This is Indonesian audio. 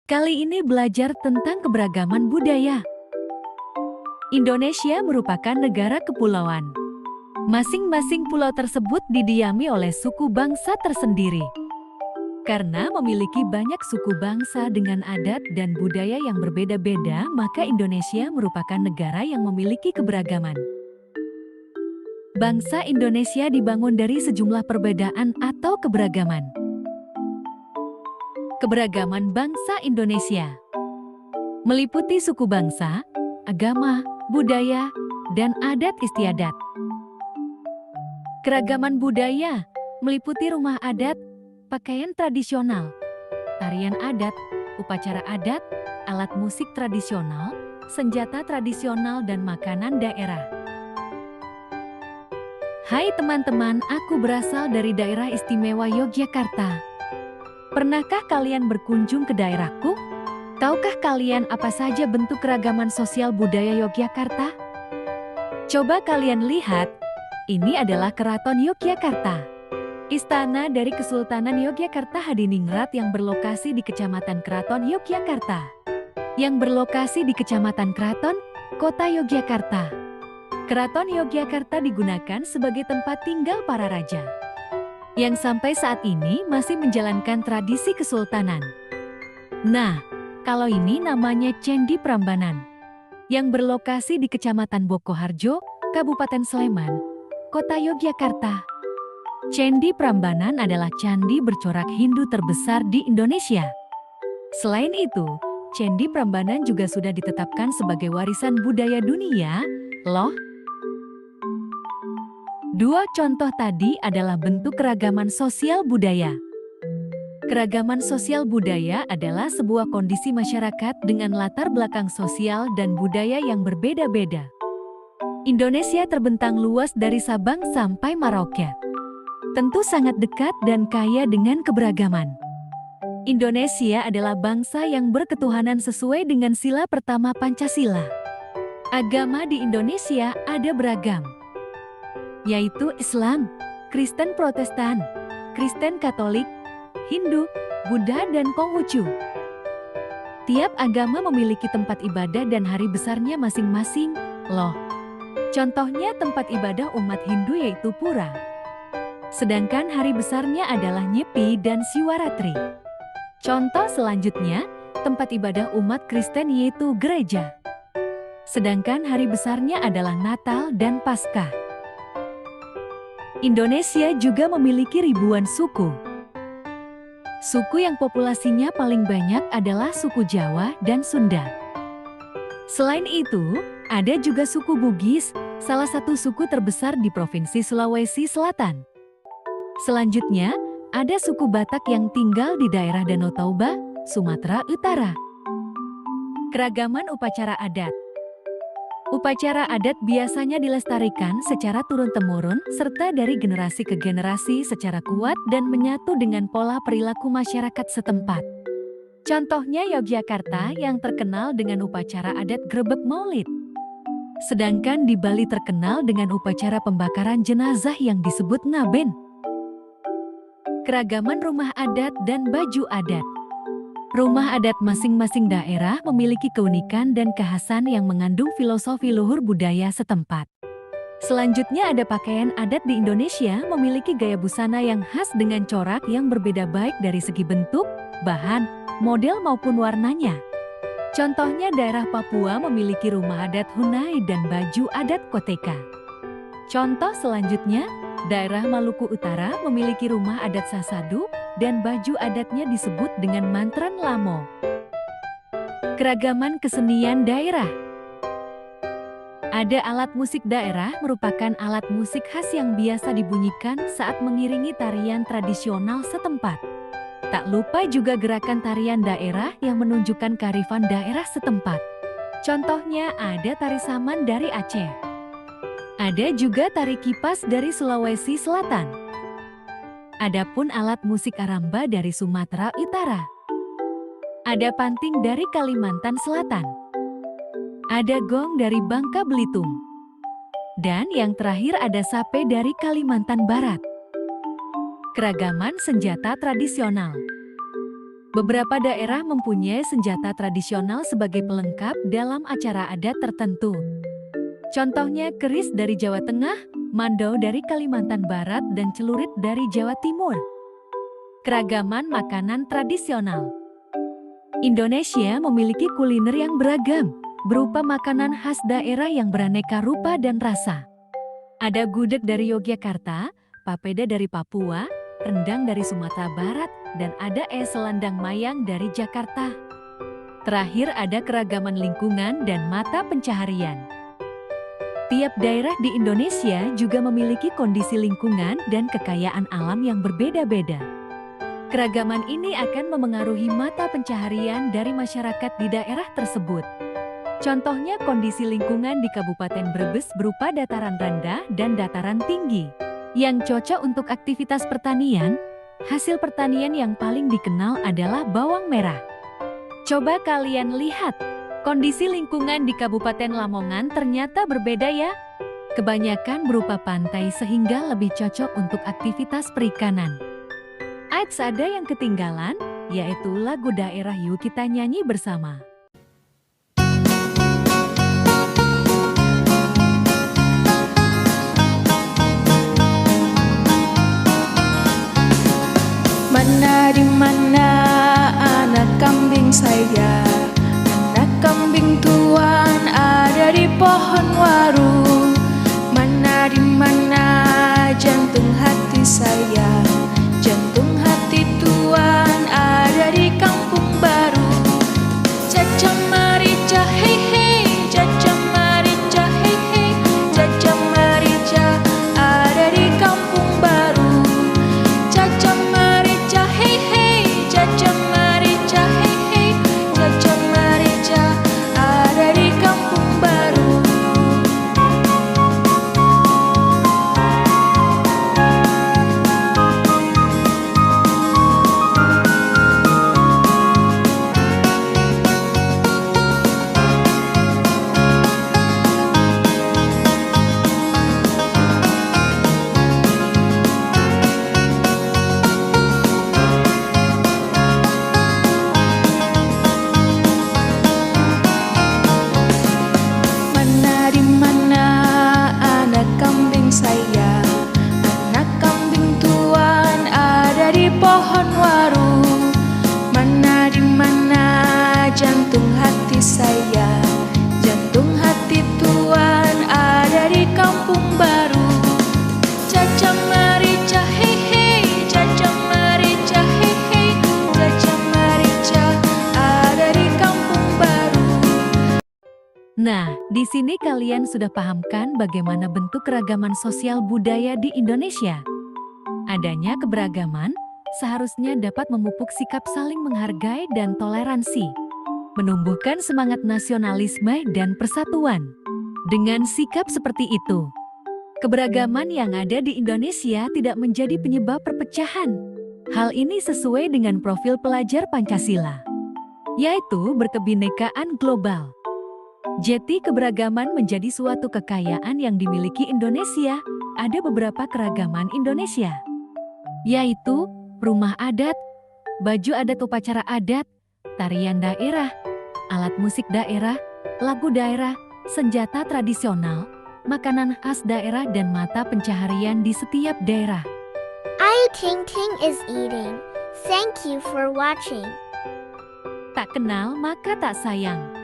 Kali ini belajar tentang keberagaman budaya. Indonesia merupakan negara kepulauan. Masing-masing pulau tersebut didiami oleh suku bangsa tersendiri. Karena memiliki banyak suku bangsa dengan adat dan budaya yang berbeda-beda, maka Indonesia merupakan negara yang memiliki keberagaman. Bangsa Indonesia dibangun dari sejumlah perbedaan atau keberagaman. Keberagaman bangsa Indonesia meliputi suku bangsa, agama, budaya, dan adat istiadat. Keragaman budaya meliputi rumah adat, pakaian tradisional, tarian adat, upacara adat, alat musik tradisional, senjata tradisional, dan makanan daerah. Hai teman-teman, aku berasal dari daerah istimewa Yogyakarta. Pernahkah kalian berkunjung ke daerahku? Tahukah kalian apa saja bentuk keragaman sosial budaya Yogyakarta? Coba kalian lihat, ini adalah Keraton Yogyakarta. Istana dari Kesultanan Yogyakarta Hadiningrat yang berlokasi di Kecamatan Keraton Yogyakarta. Yang berlokasi di Kecamatan Keraton, Kota Yogyakarta. Keraton Yogyakarta digunakan sebagai tempat tinggal para raja, yang sampai saat ini masih menjalankan tradisi kesultanan. Nah, kalau ini namanya Candi Prambanan, yang berlokasi di Kecamatan Bokoharjo, Kabupaten Sleman, Kota Yogyakarta. Candi Prambanan adalah candi bercorak Hindu terbesar di Indonesia. Selain itu, Candi Prambanan juga sudah ditetapkan sebagai warisan budaya dunia, loh. Dua contoh tadi adalah bentuk keragaman sosial budaya. Keragaman sosial budaya adalah sebuah kondisi masyarakat dengan latar belakang sosial dan budaya yang berbeda-beda. Indonesia terbentang luas dari Sabang sampai Merauke. Tentu sangat dekat dan kaya dengan keberagaman. Indonesia adalah bangsa yang berketuhanan sesuai dengan sila pertama Pancasila. Agama di Indonesia ada beragam, yaitu Islam, Kristen Protestan, Kristen Katolik, Hindu, Buddha, dan Konghucu. Tiap agama memiliki tempat ibadah dan hari besarnya masing-masing, loh. Contohnya tempat ibadah umat Hindu yaitu Pura. Sedangkan hari besarnya adalah Nyepi dan Siwaratri. Contoh selanjutnya, tempat ibadah umat Kristen yaitu gereja. Sedangkan hari besarnya adalah Natal dan Paskah. Indonesia juga memiliki ribuan suku. Suku yang populasinya paling banyak adalah suku Jawa dan Sunda. Selain itu, ada juga suku Bugis, salah satu suku terbesar di Provinsi Sulawesi Selatan. Selanjutnya, ada suku Batak yang tinggal di daerah Danau Toba, Sumatera Utara. Keragaman upacara adat. Upacara adat biasanya dilestarikan secara turun-temurun serta dari generasi ke generasi secara kuat dan menyatu dengan pola perilaku masyarakat setempat. Contohnya Yogyakarta yang terkenal dengan upacara adat Grebek Maulid. Sedangkan di Bali terkenal dengan upacara pembakaran jenazah yang disebut Ngaben. Keragaman rumah adat dan baju adat. Rumah adat masing-masing daerah memiliki keunikan dan kekhasan yang mengandung filosofi luhur budaya setempat. Selanjutnya ada pakaian adat di Indonesia memiliki gaya busana yang khas dengan corak yang berbeda baik dari segi bentuk, bahan, model maupun warnanya. Contohnya daerah Papua memiliki rumah adat Hunai dan baju adat Koteka. Contoh selanjutnya, daerah Maluku Utara memiliki rumah adat Sasadu dan baju adatnya disebut dengan Mantran Lamo. Keragaman kesenian daerah. Ada alat musik daerah merupakan alat musik khas yang biasa dibunyikan saat mengiringi tarian tradisional setempat. Tak lupa juga gerakan tarian daerah yang menunjukkan kearifan daerah setempat. Contohnya ada tari saman dari Aceh. Ada juga tari kipas dari Sulawesi Selatan. Adapun alat musik aramba dari Sumatera Utara. Ada panting dari Kalimantan Selatan. Ada gong dari Bangka Belitung. Dan yang terakhir ada sape dari Kalimantan Barat. Keragaman senjata tradisional. Beberapa daerah mempunyai senjata tradisional sebagai pelengkap dalam acara adat tertentu. Contohnya keris dari Jawa Tengah, mandau dari Kalimantan Barat, dan celurit dari Jawa Timur. Keragaman makanan tradisional. Indonesia memiliki kuliner yang beragam, berupa makanan khas daerah yang beraneka rupa dan rasa. Ada gudeg dari Yogyakarta, papeda dari Papua, rendang dari Sumatera Barat, dan ada es selendang mayang dari Jakarta. Terakhir ada keragaman lingkungan dan mata pencaharian. Tiap daerah di Indonesia juga memiliki kondisi lingkungan dan kekayaan alam yang berbeda-beda. Keragaman ini akan memengaruhi mata pencaharian dari masyarakat di daerah tersebut. Contohnya kondisi lingkungan di Kabupaten Brebes berupa dataran rendah dan dataran tinggi. Yang cocok untuk aktivitas pertanian, hasil pertanian yang paling dikenal adalah bawang merah. Coba kalian lihat, kondisi lingkungan di Kabupaten Lamongan ternyata berbeda ya. Kebanyakan berupa pantai sehingga lebih cocok untuk aktivitas perikanan. Eits, ada yang ketinggalan, yaitu lagu daerah. Yuk kita nyanyi bersama. Mana di mana anak kambing saya, anak kambing tuan ada di pohon waru. Mana di mana jantung hati saya, jantung hati tuan ada di kampung baru. Caca Marica hei hei, Caca Marica hei hei, Caca Marica ada di kampung baru. Caca Marica hei hei, Caca Marica hei hei, Caca Marica ada di kampung baru. Mana di mana anak kambing saya, anak kambing tuan ada di pohon waru. Mana di mana jantung hati saya, jantung hati tuan ada di kampung baru. Caca Marica hei hei, Caca Marica hei hei, Caca Marica ada di kampung baru. Nah, di sini kalian sudah pahamkan bagaimana bentuk keragaman sosial budaya di Indonesia. Adanya keberagaman seharusnya dapat memupuk sikap saling menghargai dan toleransi, menumbuhkan semangat nasionalisme dan persatuan. Dengan sikap seperti itu, keberagaman yang ada di Indonesia tidak menjadi penyebab perpecahan. Hal ini sesuai dengan profil pelajar Pancasila, yaitu berkebinekaan global. Jadi keberagaman menjadi suatu kekayaan yang dimiliki Indonesia. Ada beberapa keragaman Indonesia, yaitu rumah adat, baju adat upacara adat, tarian daerah, alat musik daerah, lagu daerah, senjata tradisional, makanan khas daerah, dan mata pencaharian di setiap daerah. Ayu Ting Ting is eating. Thank you for watching. Tak kenal maka tak sayang.